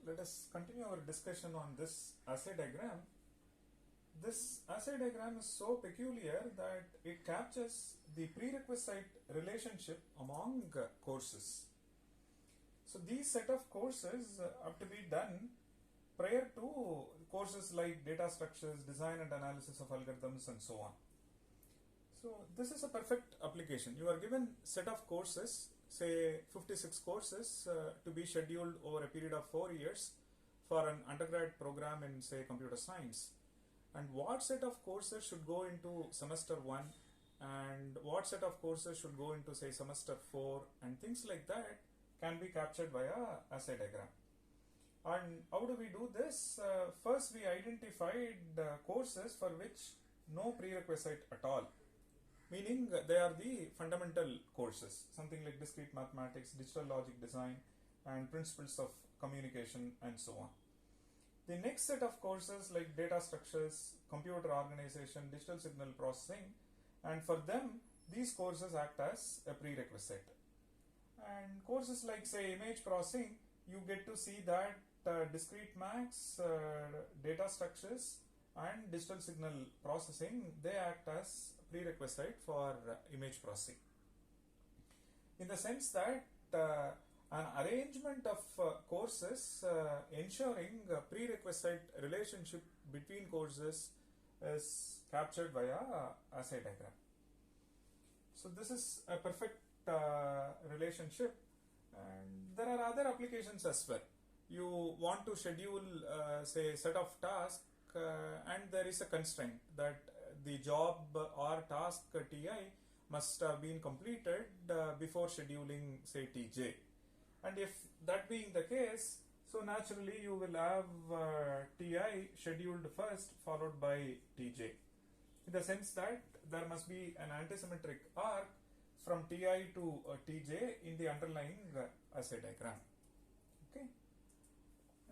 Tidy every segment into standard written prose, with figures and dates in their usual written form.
let us continue our discussion on this assay diagram. This assay diagram is so peculiar that it captures the prerequisite relationship among courses. So these set of courses have to be done prior to courses like data structures, design and analysis of algorithms, and so on. So this is a perfect application. You are given set of courses, say 56 courses to be scheduled over a period of 4 years for an undergrad program in, say, computer science. And what set of courses should go into semester 1 and what set of courses should go into, say, semester 4, and things like that can be captured via assay diagram. And how do we do this? First, we identified courses for which no prerequisite at all, meaning they are the fundamental courses, something like discrete mathematics, digital logic design, and principles of communication, and so on. The next set of courses like data structures, computer organization, digital signal processing, and for them these courses act as a prerequisite. And courses like, say, image processing, you get to see that discrete maths, data structures, and digital signal processing, they act as prerequisite for image processing, in the sense that an arrangement of courses ensuring a prerequisite relationship between courses is captured via assay diagram. So this is a perfect relationship, and there are other applications as well. You want to schedule, say, set of tasks, and there is a constraint that the job or task TI must have been completed before scheduling, say, TJ. And if that being the case, so naturally you will have TI scheduled first followed by TJ, in the sense that there must be an antisymmetric arc from TI to TJ in the underlying assay diagram. Okay,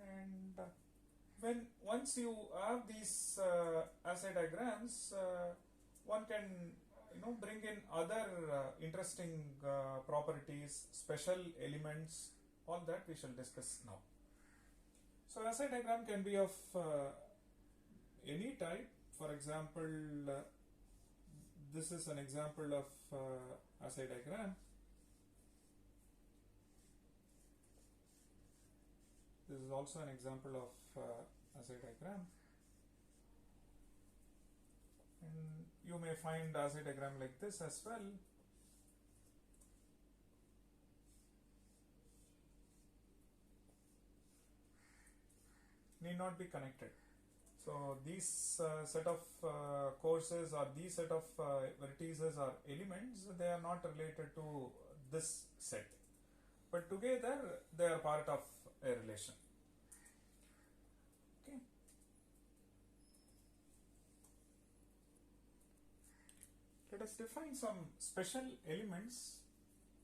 and once you have these assay diagrams, one can bring in other interesting properties, special elements, all that we shall discuss now. So assay diagram can be of any type. For example, this is an example of assay diagram. This is also an example of assay diagram. And you may find assay diagram like this as well. Need not be connected. So these set of courses or these set of vertices or elements, they are not related to this set, but together they are part of a relation. Okay. Let us define some special elements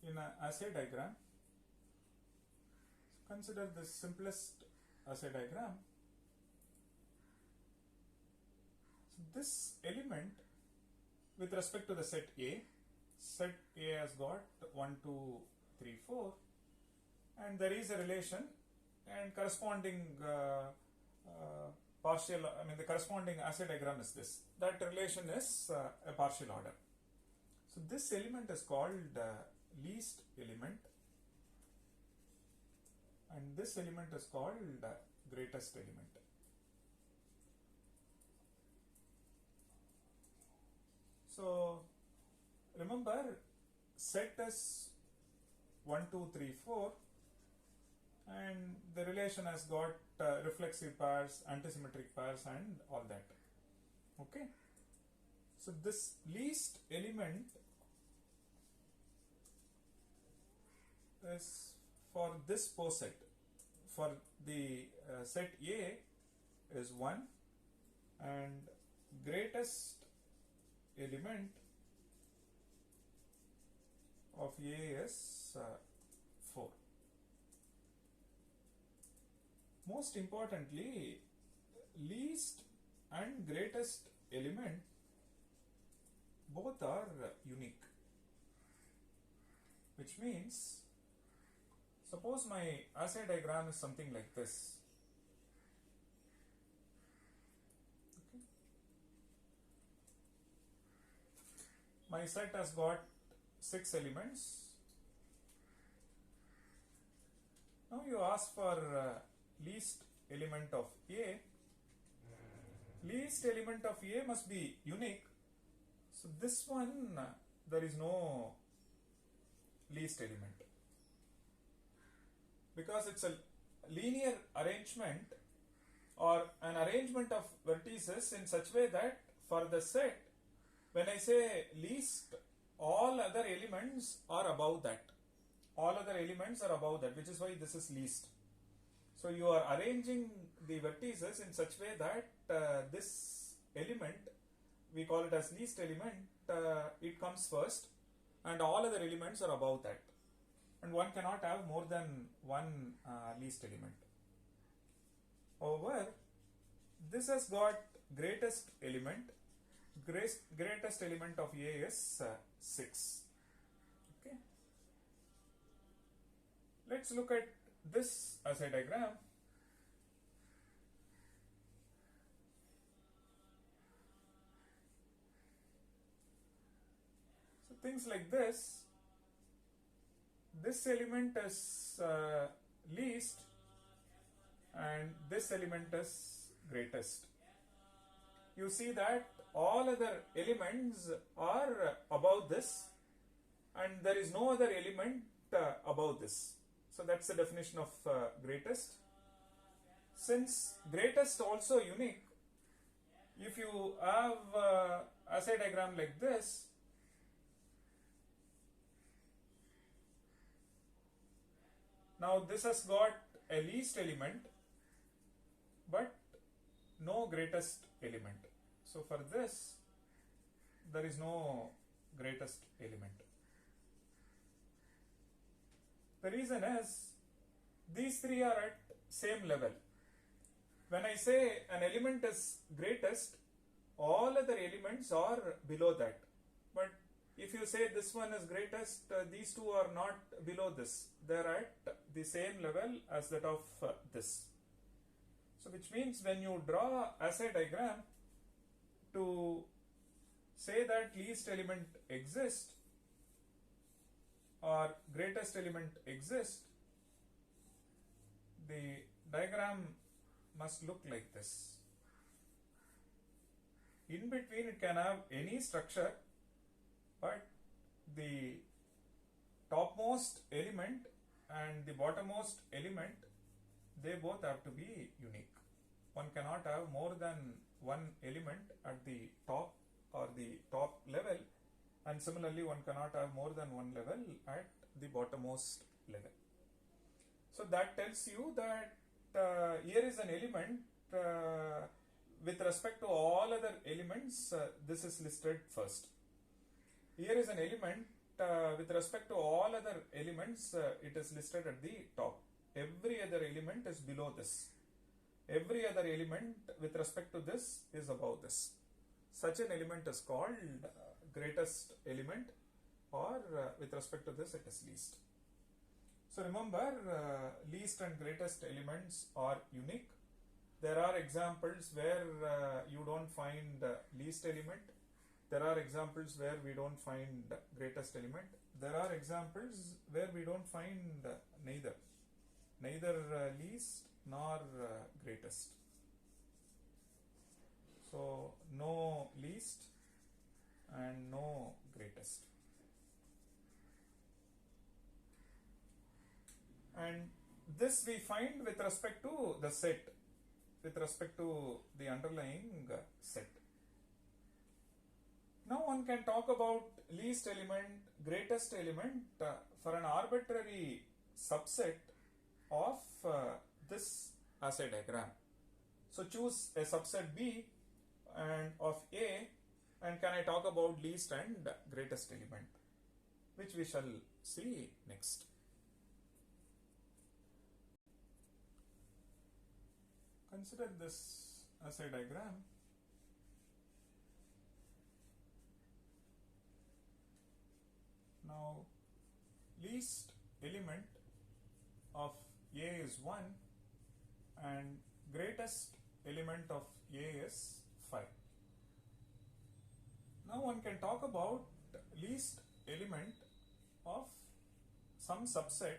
in an assay diagram. So consider the simplest assay diagram. So this element with respect to the set A has got 1, 2, 3, 4, and there is a relation and corresponding the corresponding assay diagram is this. That relation is a partial order. So this element is called least element, and this element is called greatest element. So remember, set is 1, 2, 3, 4, and the relation has got reflexive pairs, antisymmetric pairs, and all that. Okay. So this least element is for this poset. For the set A is 1, and greatest element of A is 4. Most importantly, least and greatest element both are unique, which means suppose my assay diagram is something like this. my set has got 6 elements. Now you ask for least element of A. Least element of A must be unique. So this one there is no least element, because it's a linear arrangement or an arrangement of vertices in such way that for the set, when I say least, all other elements are above that. All other elements are above that, which is why this is least. So you are arranging the vertices in such way that this element, we call it as least element, it comes first and all other elements are above that. And one cannot have more than one least element. However, this has got greatest element. Greatest element of A is 6. Okay. Let's look at this as a diagram. So things like this element is least and this element is greatest. You see that all other elements are above this and there is no other element above this. So that's the definition of greatest. Since greatest also unique, if you have assay diagram like this, now this has got a least element but no greatest element. So for this, there is no greatest element. The reason is these three are at same level. When I say an element is greatest, all other elements are below that. But if you say this one is greatest, these two are not below this. They are at the same level as that of this. So which means when you draw assay diagram to say that least element exists or greatest element exists, the diagram must look like this. In between it can have any structure, but the topmost element and the bottommost element, they both have to be unique. One cannot have more than one element at the top or the top level, and similarly one cannot have more than one level at the bottommost level. So that tells you that here is an element with respect to all other elements, this is listed first. Here is an element with respect to all other elements, it is listed at the top. Every other element is below this. Every other element with respect to this is above this. Such an element is called greatest element, or with respect to this it is least. So remember, least and greatest elements are unique. There are examples where you don't find least element. There are examples where we don't find greatest element. There are examples where we don't find neither least nor greatest. So no least and no greatest. And this we find with respect to the set, with respect to the underlying set. Now one can talk about least element, greatest element for an arbitrary subset of this assay diagram. So choose a subset B and of A, and can I talk about least and greatest element, which we shall see next. Consider this assay diagram. Now least element of A is 1 and greatest element of A is 5. Now one can talk about least element of some subset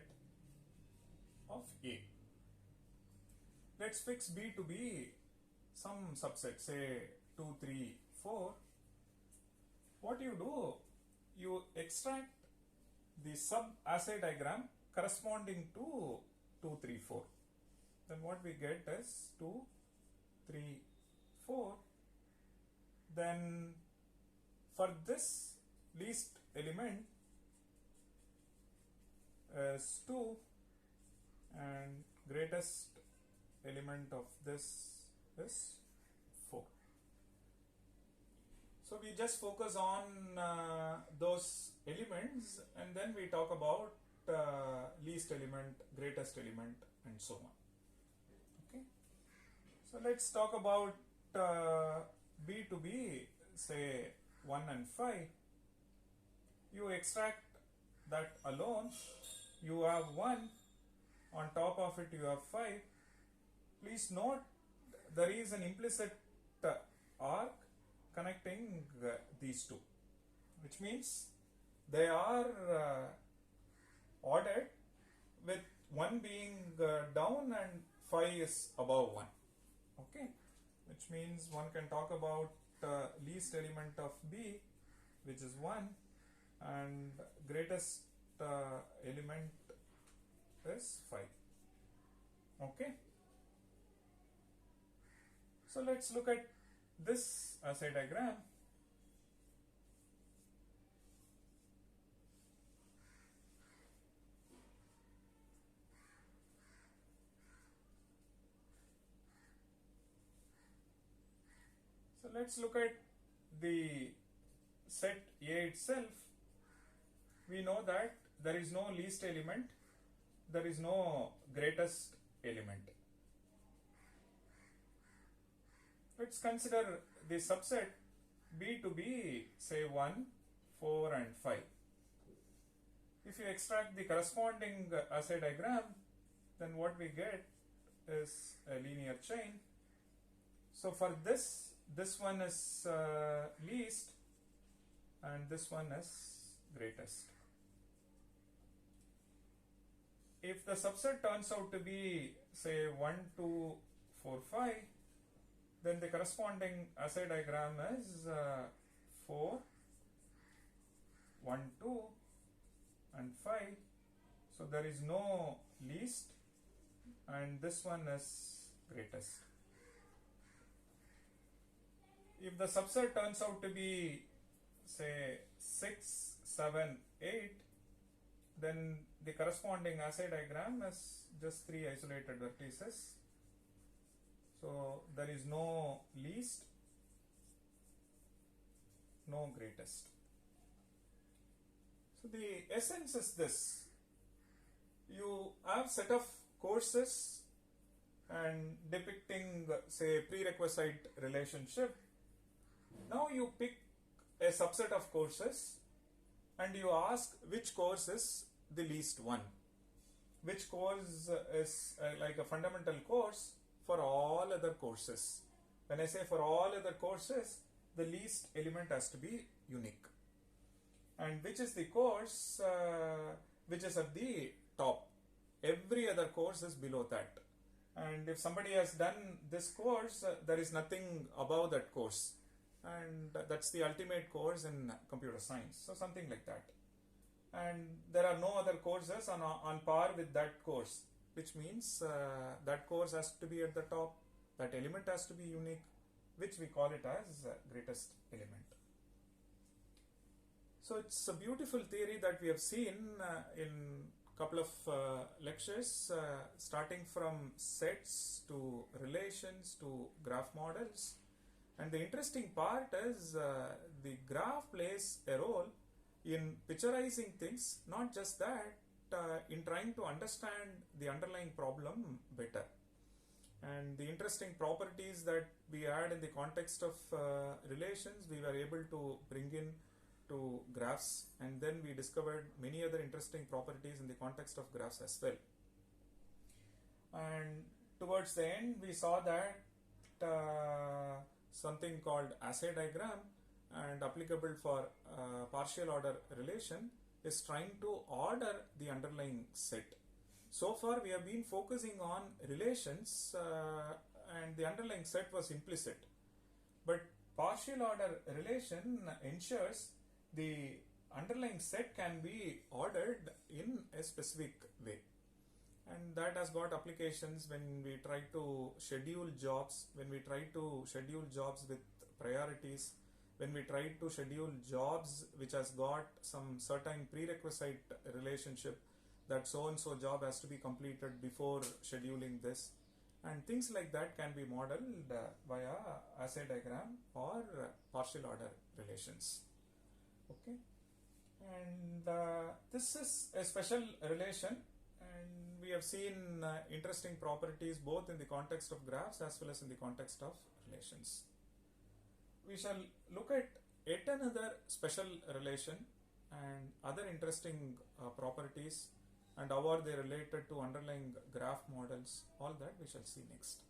of A. Let's fix B to be some subset, say 2, 3, 4. What you do, you extract the sub-assay diagram corresponding to 2, 3, 4. Then what we get is 2, 3, 4. Then for this least element is 2 and greatest element of this is 4. So we just focus on those elements and then we talk about least element, greatest element and so on. Okay. So let's talk about B to be, say 1 and 5. You extract that alone, you have 1, on top of it you have 5. Please note there is an implicit arc connecting these two, which means they are ordered with 1 being down and 5 is above 1. Okay, which means one can talk about least element of B, which is 1, and greatest element is 5. Okay, so let's look at this assay diagram. So let's look at the set A itself. We know that there is no least element, there is no greatest element. Let's consider the subset B to be, say 1, 4 and 5. If you extract the corresponding assay diagram, then what we get is a linear chain. So for this one is least and this one is greatest. If the subset turns out to be, say 1, 2, 4, 5, then the corresponding assay diagram is 4, 1, 2 and 5. So there is no least and this one is greatest. If the subset turns out to be, say 6, 7, 8, then the corresponding assay diagram is just 3 isolated vertices. So there is no least, no greatest. So the essence is this: you have set of courses and depicting, say, prerequisite relationship. Now you pick a subset of courses and you ask which course is the least one, which course is like a fundamental course for all other courses. When I say for all other courses, the least element has to be unique. And which is the course which is at the top. Every other course is below that. And if somebody has done this course, there is nothing above that course. And that's the ultimate course in computer science. So something like that. And there are no other courses on par with that course, which means that course has to be at the top, that element has to be unique, which we call it as greatest element. So it's a beautiful theory that we have seen in couple of lectures, starting from sets to relations to graph models. And the interesting part is the graph plays a role in picturizing things, not just that, in trying to understand the underlying problem better. And the interesting properties that we had in the context of relations, we were able to bring in to graphs, and then we discovered many other interesting properties in the context of graphs as well. And towards the end, we saw that something called assay diagram and applicable for partial order relation is trying to order the underlying set. So far we have been focusing on relations and the underlying set was implicit. But partial order relation ensures the underlying set can be ordered in a specific way. And that has got applications when we try to schedule jobs, when we try to schedule jobs with priorities, when we try to schedule jobs which has got some certain prerequisite relationship that so and so job has to be completed before scheduling this, and things like that can be modeled via assay diagram or partial order relations. Okay, and this is a special relation, and we have seen interesting properties both in the context of graphs as well as in the context of relations. We shall look at yet another special relation and other interesting properties and how are they related to underlying graph models. All that we shall see next.